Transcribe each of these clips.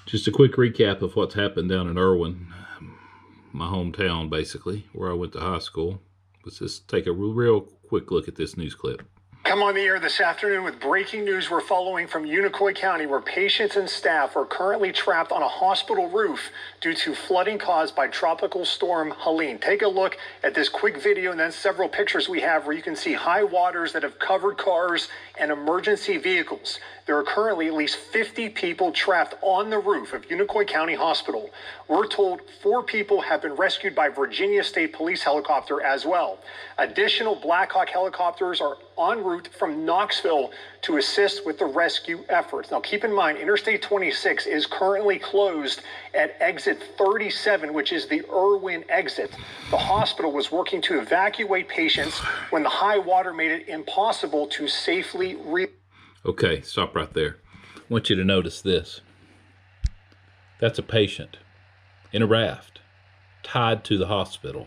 Just a quick recap of what's happened down in Erwin, my hometown, basically, where I went to high school. Let's just take a real quick look at this news clip. Come on the air this afternoon with breaking news we're following from Unicoi County, where patients and staff are currently trapped on a hospital roof due to flooding caused by Tropical Storm Helene. Take a look at this quick video and then several pictures we have where you can see high waters that have covered cars and emergency vehicles. There are currently at least 50 people trapped on the roof of Unicoi County Hospital. We're told 4 people have been rescued by Virginia State Police helicopter as well. Additional Black Hawk helicopters are en route from Knoxville to assist with the rescue efforts. Now, keep in mind, Interstate 26 is currently closed at exit 37, which is the Erwin exit. The hospital was working to evacuate patients when the high water made it impossible to safely Okay, stop right there. I want you to notice this. That's a patient in a raft tied to the hospital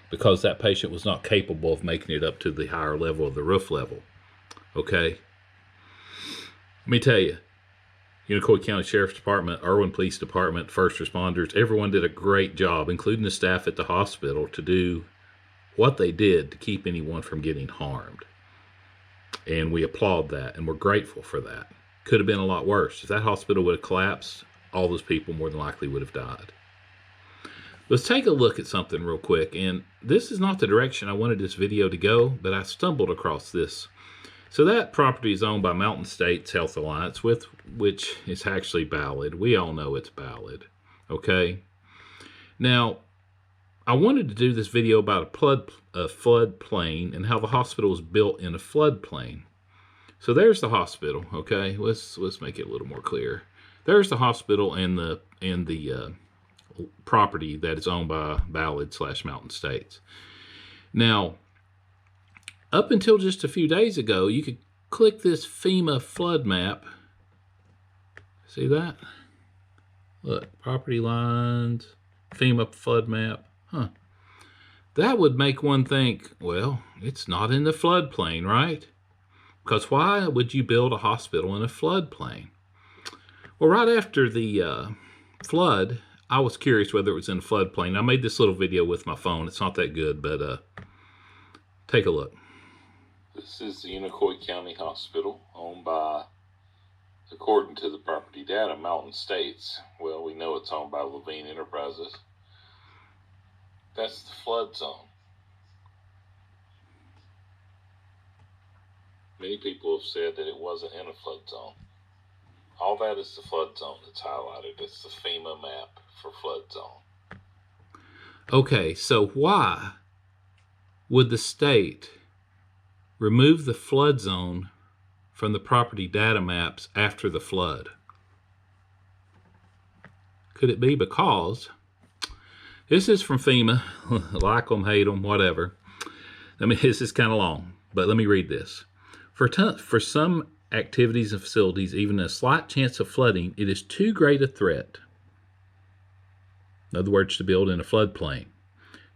because that patient was not capable of making it up to the higher level of the roof level. Okay? Let me tell you, Unicoi County Sheriff's Department, Erwin Police Department, first responders, everyone did a great job, including the staff at the hospital, to do what they did to keep anyone from getting harmed. And we applaud that, and we're grateful for that. Could have been a lot worse. If that hospital would have collapsed, all those people more than likely would have died. Let's take a look at something real quick. And this is not the direction I wanted this video to go, but I stumbled across this. So that property is owned by Mountain States Health Alliance, which is actually Ballad. We all know it's Ballad. Okay? Now, I wanted to do this video about a floodplain and how the hospital was built in a floodplain. So there's the hospital, okay? Let's make it a little more clear. There's the hospital and the property that is owned by Ballad/Mountain States. Now, up until just a few days ago, you could click this FEMA flood map. See that? Look, property lines, FEMA flood map. Huh. That would make one think, well, it's not in the floodplain, right? Because why would you build a hospital in a floodplain? Well, right after the flood, I was curious whether it was in a floodplain. I made this little video with my phone. It's not that good, but take a look. This is the Unicoi County Hospital, owned by, according to the property data, Mountain States. Well, we know it's owned by Levine Enterprises. That's the flood zone. Many people have said that it wasn't in a flood zone. All that is the flood zone that's highlighted. It's the FEMA map for flood zone. Okay, so why would the state remove the flood zone from the property data maps after the flood? Could it be because, this is from FEMA, like them, hate them, whatever. I mean, this is kind of long, but let me read this. For some activities and facilities, even a slight chance of flooding, it is too great a threat. In other words, to build in a floodplain.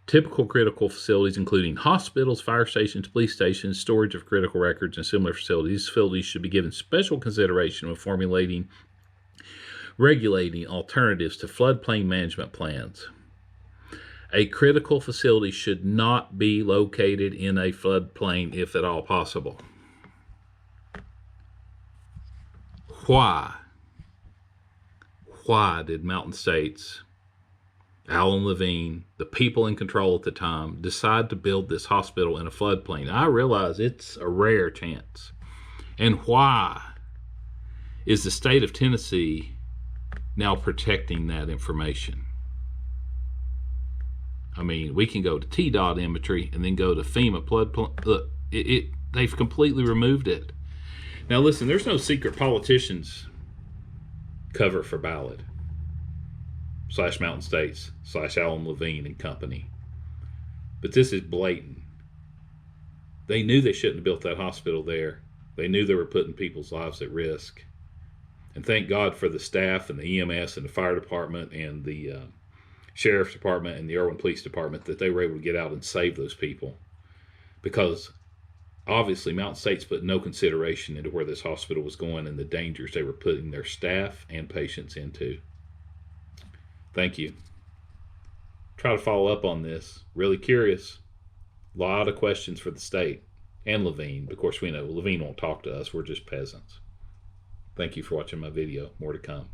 Typical critical facilities, including hospitals, fire stations, police stations, storage of critical records, and similar facilities. These facilities should be given special consideration when regulating alternatives to floodplain management plans. A critical facility should not be located in a floodplain if at all possible. Why? Why did Mountain States, Alan Levine, the people in control at the time, decide to build this hospital in a floodplain? I realize it's a rare chance. And why is the state of Tennessee now protecting that information? I mean, we can go to TDOT imagery and then go to FEMA floodplain. Look, they've completely removed it. Now listen, there's no secret politicians cover for Ballad /Mountain States /Alan Levine and company. But this is blatant. They knew they shouldn't have built that hospital there. They knew they were putting people's lives at risk. And thank God for the staff and the EMS and the fire department and the Sheriff's Department and the Erwin Police Department that they were able to get out and save those people. Because obviously Mountain States put no consideration into where this hospital was going and the dangers they were putting their staff and patients into. Thank you. Try to follow up on this. Really curious. A lot of questions for the state and Levine. Of course, we know Levine won't talk to us. We're just peasants. Thank you for watching my video. More to come.